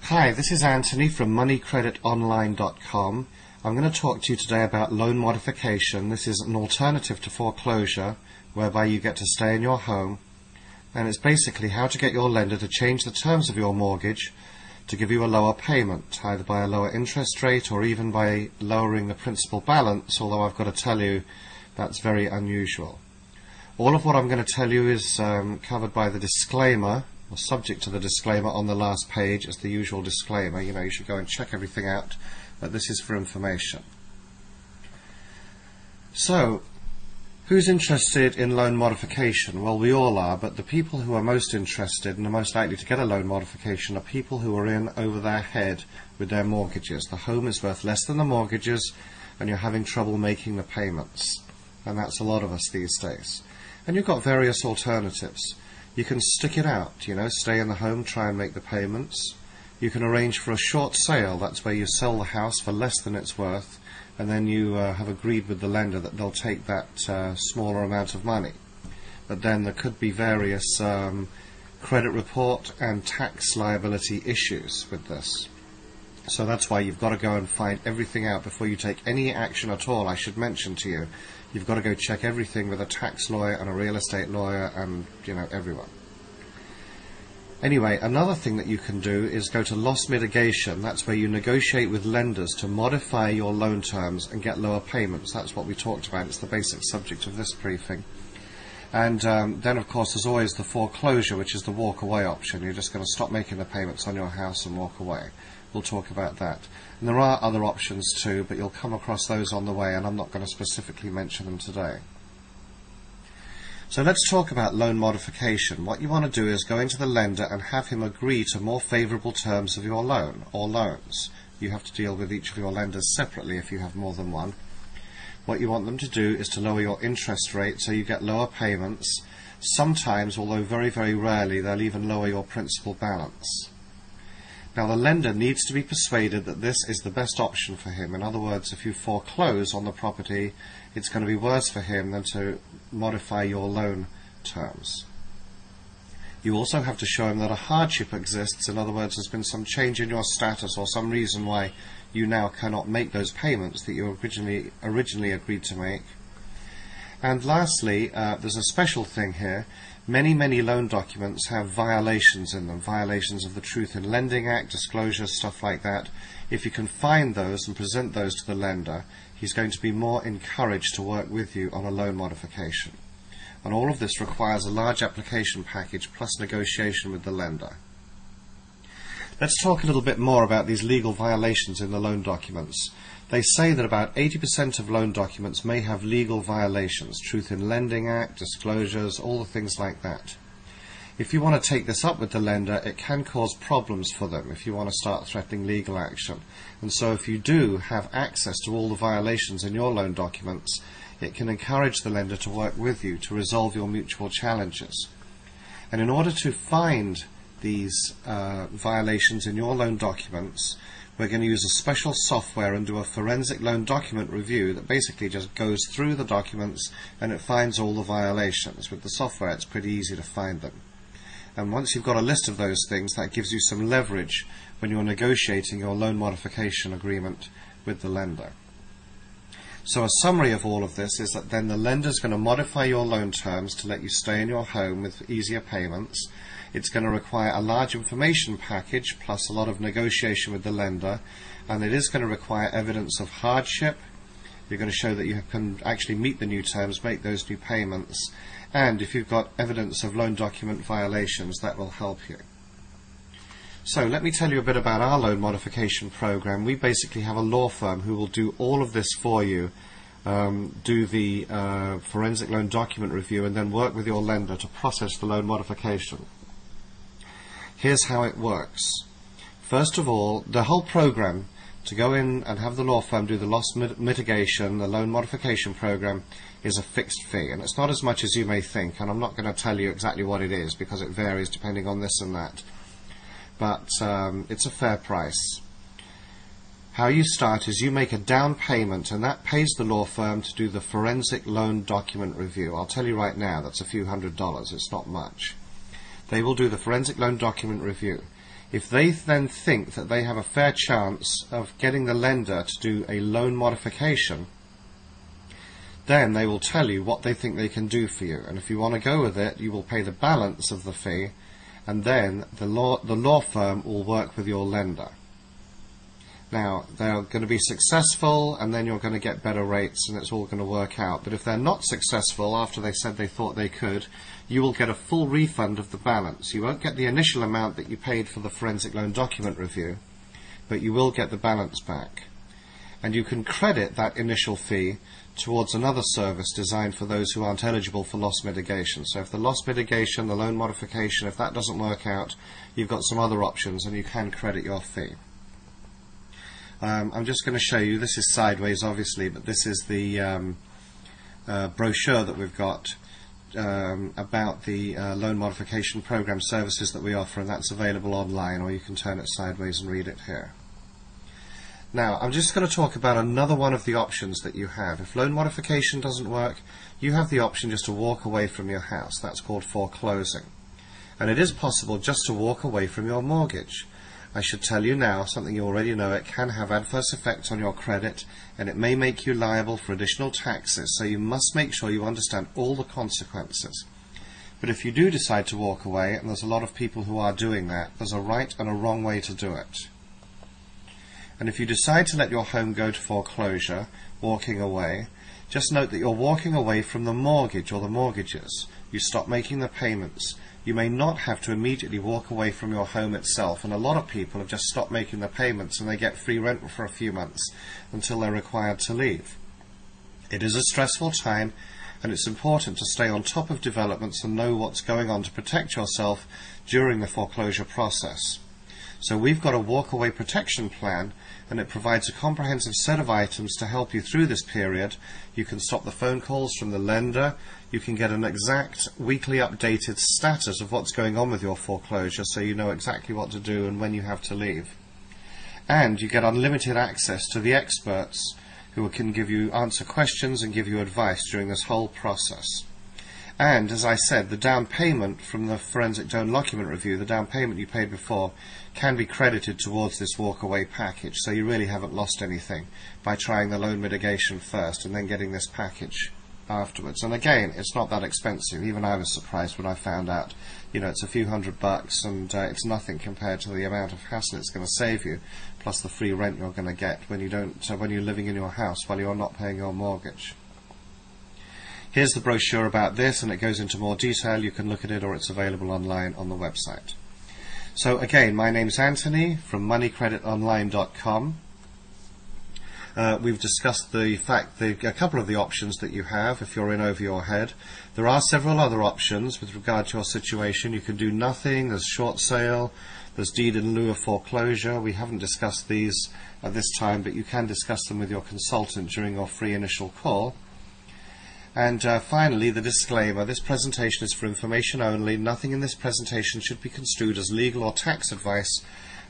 Hi, this is Anthony from moneycreditonline.com. I'm going to talk to you today about loan modification. This is an alternative to foreclosure whereby you get to stay in your home, and it's basically how to get your lender to change the terms of your mortgage to give you a lower payment, either by a lower interest rate or even by lowering the principal balance, although I've got to tell you that's very unusual. All of what I'm going to tell you is covered by the disclaimer, or subject to the disclaimer on the last page as the usual disclaimer. You should go and check everything out, but this is for information. So, who's interested in loan modification? Well, we all are, but the people who are most interested and are most likely to get a loan modification are people who are in over their head with their mortgages. The home is worth less than the mortgages and you're having trouble making the payments. And that's a lot of us these days. And you've got various alternatives. You can stick it out, stay in the home, try and make the payments. You can arrange for a short sale. That's where you sell the house for less than it's worth, and then you have agreed with the lender that they'll take that smaller amount of money. But then there could be various credit report and tax liability issues with this. So that's why you've got to go and find everything out before you take any action at all. I should mention to you, you've got to go check everything with a tax lawyer and a real estate lawyer and, everyone. Anyway, another thing that you can do is go to loss mitigation. That's where you negotiate with lenders to modify your loan terms and get lower payments. That's what we talked about. It's the basic subject of this briefing. And then, of course, there's always the foreclosure, which is the walk-away option. You're just going to stop making the payments on your house and walk away. We'll talk about that. And there are other options too, but you'll come across those on the way, and I'm not going to specifically mention them today. So let's talk about loan modification. What you want to do is go into the lender and have him agree to more favourable terms of your loan, or loans. You have to deal with each of your lenders separately if you have more than one. What you want them to do is to lower your interest rate so you get lower payments. Sometimes, although very, very rarely, they'll even lower your principal balance. Now, the lender needs to be persuaded that this is the best option for him. In other words, if you foreclose on the property, it's going to be worse for him than to modify your loan terms. You also have to show him that a hardship exists. In other words, there's been some change in your status or some reason why you now cannot make those payments that you originally agreed to make. And lastly, there's a special thing here. Many loan documents have violations in them, violations of the Truth in Lending Act, disclosures, stuff like that. If you can find those and present those to the lender, he's going to be more encouraged to work with you on a loan modification. And all of this requires a large application package plus negotiation with the lender. Let's talk a little bit more about these legal violations in the loan documents. They say that about 80% of loan documents may have legal violations, Truth in Lending Act, disclosures, all the things like that. If you want to take this up with the lender, it can cause problems for them if you want to start threatening legal action. And so if you do have access to all the violations in your loan documents, it can encourage the lender to work with you to resolve your mutual challenges. And in order to find these violations in your loan documents, we're going to use a special software and do a forensic loan document review that basically just goes through the documents and it finds all the violations. With the software, it's pretty easy to find them. And once you've got a list of those things, that gives you some leverage when you're negotiating your loan modification agreement with the lender. So a summary of all of this is that then the lender's going to modify your loan terms to let you stay in your home with easier payments. It's going to require a large information package plus a lot of negotiation with the lender, and it is going to require evidence of hardship. You're going to show that you can actually meet the new terms, make those new payments, and if you've got evidence of loan document violations, that will help you. So let me tell you a bit about our loan modification program. We basically have a law firm who will do all of this for you, do the forensic loan document review, and then work with your lender to process the loan modification. Here's how it works. First of all, the whole program, to go in and have the law firm do the loss mitigation, the loan modification program, is a fixed fee. And it's not as much as you may think, and I'm not going to tell you exactly what it is because it varies depending on this and that. But it's a fair price. How you start is you make a down payment, and that pays the law firm to do the forensic loan document review. I'll tell you right now, that's a few $100s. It's not much. They will do the forensic loan document review. If they then think that they have a fair chance of getting the lender to do a loan modification, then they will tell you what they think they can do for you. And if you want to go with it, you will pay the balance of the fee, and then the law firm will work with your lender. Now, they're going to be successful, and then you're going to get better rates, and it's all going to work out. But if they're not successful after they said they thought they could, you will get a full refund of the balance. You won't get the initial amount that you paid for the forensic loan document review, but you will get the balance back. And you can credit that initial fee towards another service designed for those who aren't eligible for loss mitigation. So if the loss mitigation, the loan modification, if that doesn't work out, you've got some other options and you can credit your fee. I'm just going to show you, this is sideways obviously, but this is the brochure that we've got about the loan modification program services that we offer, and that's available online, or you can turn it sideways and read it here. Now, I'm just going to talk about another one of the options that you have. If loan modification doesn't work, you have the option just to walk away from your house. That's called foreclosing. And it is possible just to walk away from your mortgage. I should tell you now, something you already know, it can have adverse effects on your credit, and it may make you liable for additional taxes, so you must make sure you understand all the consequences. But if you do decide to walk away, and there's a lot of people who are doing that, there's a right and a wrong way to do it. And if you decide to let your home go to foreclosure, walking away, just note that you're walking away from the mortgage or the mortgages. You stop making the payments. You may not have to immediately walk away from your home itself, and a lot of people have just stopped making the payments and they get free rent for a few months until they're required to leave. It is a stressful time, and it's important to stay on top of developments and know what's going on to protect yourself during the foreclosure process. So we've got a walk-away protection plan, and it provides a comprehensive set of items to help you through this period. You can stop the phone calls from the lender. You can get an exact weekly updated status of what's going on with your foreclosure, so you know exactly what to do and when you have to leave. And you get unlimited access to the experts who can answer questions and give you advice during this whole process. And, as I said, the down payment from the forensic loan document review, the down payment you paid before, can be credited towards this walk-away package, so you really haven't lost anything by trying the loan mitigation first and then getting this package afterwards. And again, it's not that expensive. Even I was surprised when I found out, it's a few $100, and it's nothing compared to the amount of hassle it's going to save you, plus the free rent you're going to get when you're living in your house while you're not paying your mortgage. Here's the brochure about this, and it goes into more detail. You can look at it, or it's available online on the website. So again, my name's Anthony from moneycreditonline.com. We've discussed a couple of the options that you have if you're in over your head. There are several other options with regard to your situation. You can do nothing, there's short sale, there's deed in lieu of foreclosure. We haven't discussed these at this time, but you can discuss them with your consultant during your free initial call. And finally, the disclaimer: this presentation is for information only. Nothing in this presentation should be construed as legal or tax advice,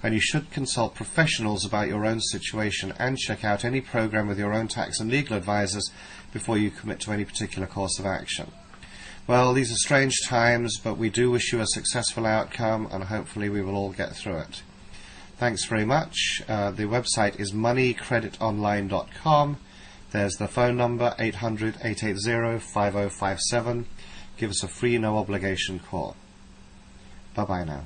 and you should consult professionals about your own situation and check out any program with your own tax and legal advisors before you commit to any particular course of action. Well, these are strange times, but we do wish you a successful outcome, and hopefully we will all get through it. Thanks very much. The website is moneycreditonline.com. There's the phone number, 800-880-5057. Give us a free, no obligation call. Bye-bye now.